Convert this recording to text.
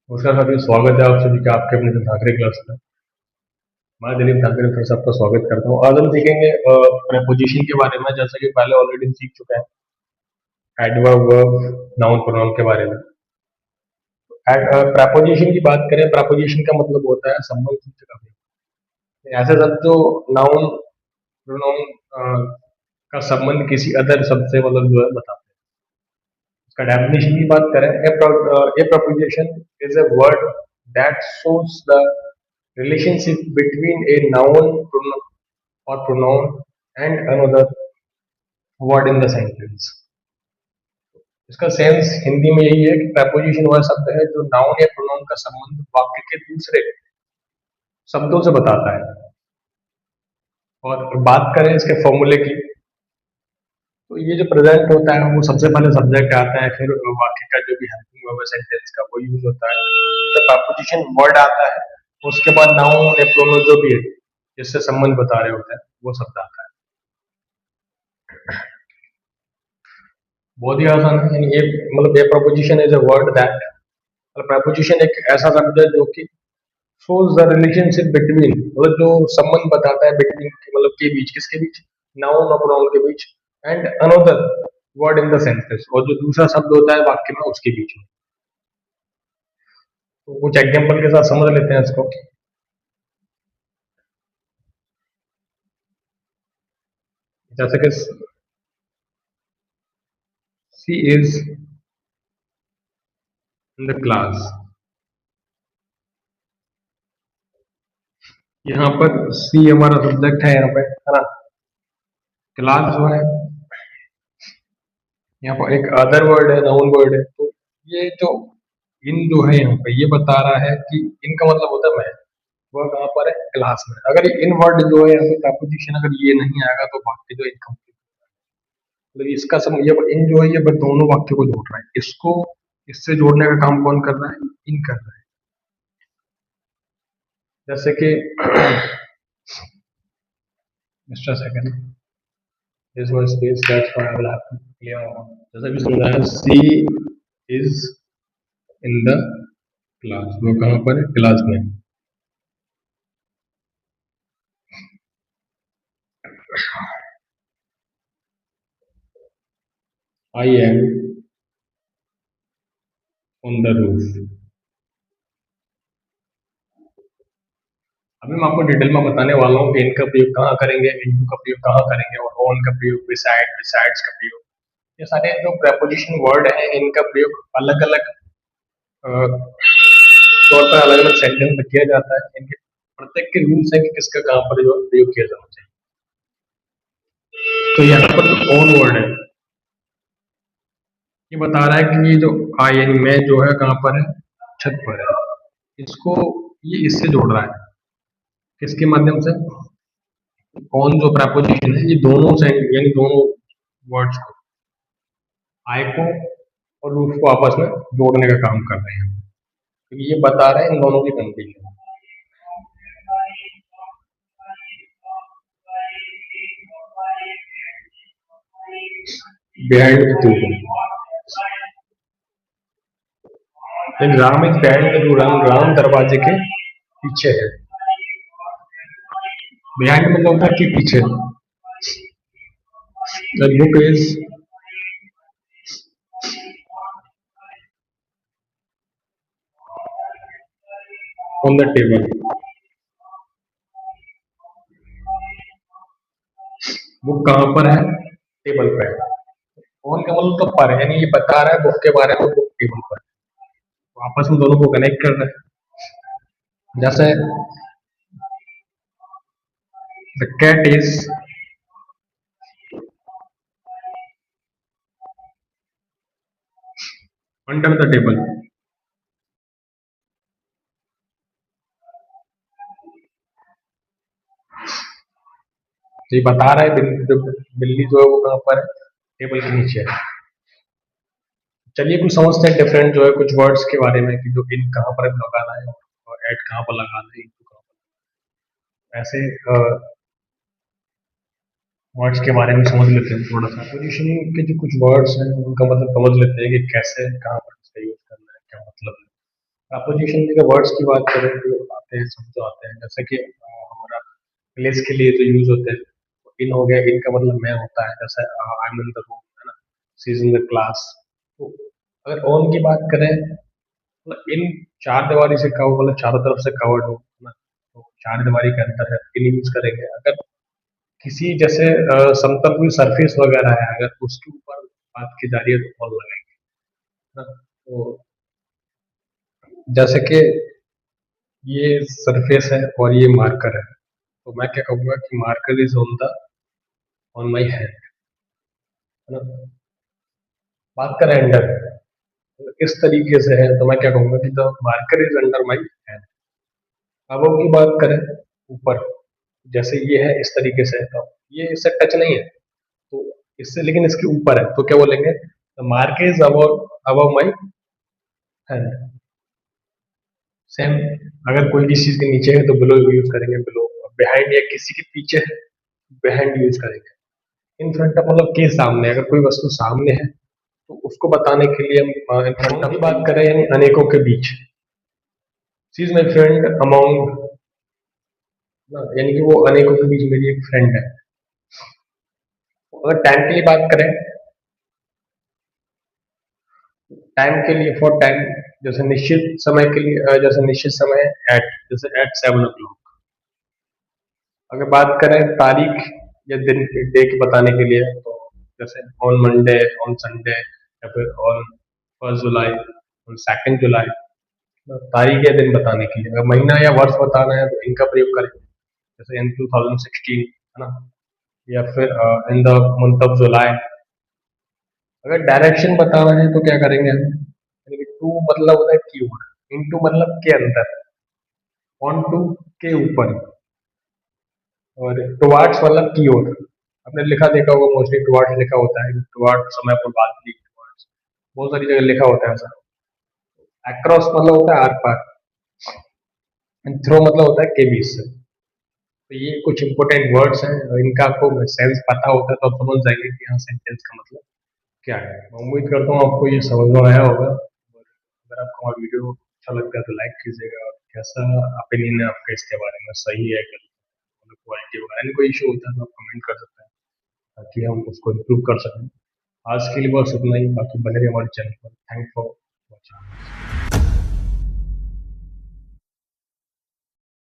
नमस्कार साथियों, स्वागत है आप सभी का आपके अपने ठाकरे क्लास में। मैं दिलीप ठाकरे फिर से आपका स्वागत करता हूँ। आज हम सीखेंगे प्रेपोजिशन के बारे में, जैसा कि पहले ऑलरेडी सीख चुके हैं एडवर्ब, वर्ब, नाउन, प्रोनाउन के बारे में। प्रेपोजिशन की बात करें, प्रेपोजिशन का मतलब होता है संबंध सूचक अवयव। ऐसे शब्द जो नाउन, प्रोनाउन का संबंध किसी अदर शब्द से मतलब जो है बताते हैं। इसका डेफिनेशन की बात करें, a preposition is a word that shows the relationship between a noun or pronoun and another word in the sentence। इसका सेंस हिंदी में यही है कि preposition वह शब्द है जो नाउन या प्रोनाउन का संबंध वाक्य के दूसरे शब्दों से बताता है। और बात करें इसके फॉर्मूले की, तो ये जो प्रेजेंट होता है वो सबसे पहले सब्जेक्ट आता है, फिर वाक्य का जो भी हेल्पिंग वर्ब है सेंटेंस का वो यूज होता है, तो preposition वर्ड आता है, उसके बाद नाउन या प्रोनाउन जो भी है जिससे संबंध बता रहे होते हैं वो शब्द आता है। बहुत ही आसान है। यानी ये मतलब ये preposition is a word that, preposition एक ऐसा शब्द है जो कि शोज द रिलेशनशिप बिटवीन, मतलब जो संबंध बताता है बिटवीन, मतलब के बीच, किसके बीच, नाउन और प्रोनाउन के बीच, and another word in the sentence, और जो दूसरा शब्द होता है वाक्य में उसके बीच में। तो कुछ एग्जांपल के साथ समझ लेते हैं इसको। जैसे कि सी इज इन द क्लास, यहाँ पर सी हमारा सब्जेक्ट है, यहाँ पे है ना। क्लास जो है, यहाँ पर एक अदर वर्ड है, नाउन वर्ड है, तो ये जो इन जो है यहाँ पे ये बता रहा है कि इनका मतलब होता है मैं, वह कहाँ पर है, क्लास में। अगर ये इन वर्ड जो है यहाँ पे प्रपोजिशन अगर ये नहीं आएगा तो वाक्य जो इनकम्प्लीट, मतलब इसका सम ये इन जो है ये बस दोनों वाक्य को जोड़ रहा है, इसको इससे जोड़ने का काम कौन कर रहा है, इन कर रहा है। जैसे कि mister second this was space that's why I will have to clear on, जैसा भी सुन रहा है, she is in the class, वो कहाँ पर है, क्लास में। I am on the roof. अभी मैं आपको डिटेल में बताने वाला हूँ कि इनका प्रयोग कहाँ करेंगे, इनटू का प्रयोग कहाँ करेंगे, और ऑन का प्रयोग, बिसाइड, बिसाइड्स का प्रयोग। ये सारे जो प्रेपोजिशन वर्ड हैं इनका प्रयोग अलग अलग तौर पर अलग अलग सेंटेंस में किया जाता है। इनके प्रत्येक के रूल्स है कि किसका कहाँ पर जो प्रयोग किया जाना चाहिए। तो यहाँ पर जो ऑन वर्ड है ये बता रहा है कि ये जो आई यानी मैं जो है कहाँ पर है, छत पर है। इसको ये इससे जोड़ रहा है, किसके माध्यम से, ऑन जो प्रेपोजिशन है ये दोनों से यानी दोनों वर्ड्स को, आई को और रूफ को आपस में जोड़ने का काम कर रहे हैं, क्योंकि ये बता रहे हैं इन दोनों की condition. Behind the two, Ram is behind the two, Ram Ram दरवाजे के पीछे है। बिहाइंड मतलब होता है कि पीछे। The book is on the table, book कहाँ पर है, टेबल पर है। ऑन का मतलब तो पर है, यानी ये बता रहा है बुक के बारे में, बुक टेबल पर है। तो आपस में दोनों को कनेक्ट कर रहा है। जैसे the cat is under the table, तो ये बता रहा है बिल्ली जो है वो कहाँ पर है, टेबल के नीचे है। चलिए कुछ समझते हैं डिफरेंट जो है कुछ वर्ड्स के बारे में, कि जो इन कहाँ पर लगाना है और एट कहाँ पर लगाना है, into कहाँ पर। ऐसे वर्ड्स के बारे में समझ लेते हैं थोड़ा सा। पोजीशन के जो कुछ वर्ड्स हैं उनका मतलब समझ लेते हैं कि कैसे कहाँ पर इसका यूज करना है, क्या मतलब है। प्रपोजिशन के वर्ड्स की बात करें तो आते हैं, शब्द आते हैं, जैसे कि हमारा प्लेस के लिए जो यूज होते हैं, इन हो गया, इन का मतलब मैं होता है, जैसे I am in the room, है ना, she is in the class. तो अगर ऑन की बात करें, मतलब इन चार दीवारी से कवर, मतलब चारों तरफ से कवर्ड हो, है ना, तो चार दीवारी के अंदर है, इन यूज करेंगे। अगर किसी जैसे समतल कोई सरफेस वगैरह है, अगर उसके ऊपर बात की जा रही है तो ऑन लगाएंगे, है ना। तो जैसे कि ये सरफेस है और ये मार्कर है, तो मैं क्या कहूंगा कि marker is on the, on my hand, है ना। बात करें अंडर, इस तरीके से है, तो मैं क्या कहूंगा कि the marker is under my hand. अब की बात करें ऊपर, जैसे ये है इस तरीके से है, तो ये इससे टच नहीं है, तो इससे, लेकिन इसके ऊपर है, तो क्या बोलेंगे, the marker is above my hand. Same, अगर कोई किसी चीज के नीचे है तो बिलो यूज करेंगे, बिलो। बिहाइंड या किसी के पीछे है, बिहाइंड यूज करेंगे। इन फ्रंट ऑफ मतलब के सामने, अगर कोई वस्तु सामने है तो उसको बताने के लिए हम इन फ्रंट ऑफ की बात करें, यानी अनेकों के बीच, she is my friend among, यानी कि वो अनेकों के बीच मेरी एक फ्रेंड है। अगर टाइम के लिए बात करें, टाइम के लिए फॉर टाइम, जैसे निश्चित समय के लिए, जैसे निश्चित समय एट, जैसे एट 7 o'clock। अगर बात करें तारीख या दिन, डे के बताने के लिए, तो जैसे ऑन मंडे, ऑन संडे, या फिर ऑन 1 जुलाई, ऑन 2 जुलाई। तारीख या दिन बताने के लिए, अगर महीना या वर्ष बताना है तो इनका प्रयोग करें, जैसे इन 2016, है ना, या फिर in the month of July. अगर डायरेक्शन बताना है तो क्या करेंगे हम, यानी कि टू मतलब होता है की ओर, इनटू मतलब के अंदर, ऑन टू के ऊपर, और टुवार्ड्स मतलब की ओर। आपने लिखा देखा होगा, मोस्टली टुवार्ड्स लिखा होता है, टुवार्ड्स समय पर बात की, टुवार्ड्स बहुत सारी जगह लिखा होता है ऐसा। अक्रॉस मतलब होता है आर पार, थ्रो मतलब होता है के बीच से। तो ये कुछ इंपॉर्टेंट वर्ड्स हैं, और इनका आपको सेंस पता होता है तो आप समझ जाएंगे कि यहाँ सेंटेंस का मतलब क्या है। मैं उम्मीद करता हूँ आपको ये समझ में आया होगा, और अगर आपको हमारा वीडियो अच्छा लगता है तो लाइक कीजिएगा, और कैसा ओपिनियन है आपका इसके बारे में, सही है गलत, मतलब क्वालिटी वगैरह कोई इशू होता है तो आप कमेंट कर सकते हैं, ताकि हम उसको इम्प्रूव कर सकें। आज के लिए बस इतना ही, बाकी बने रहिए हमारे चैनल पर। Thank for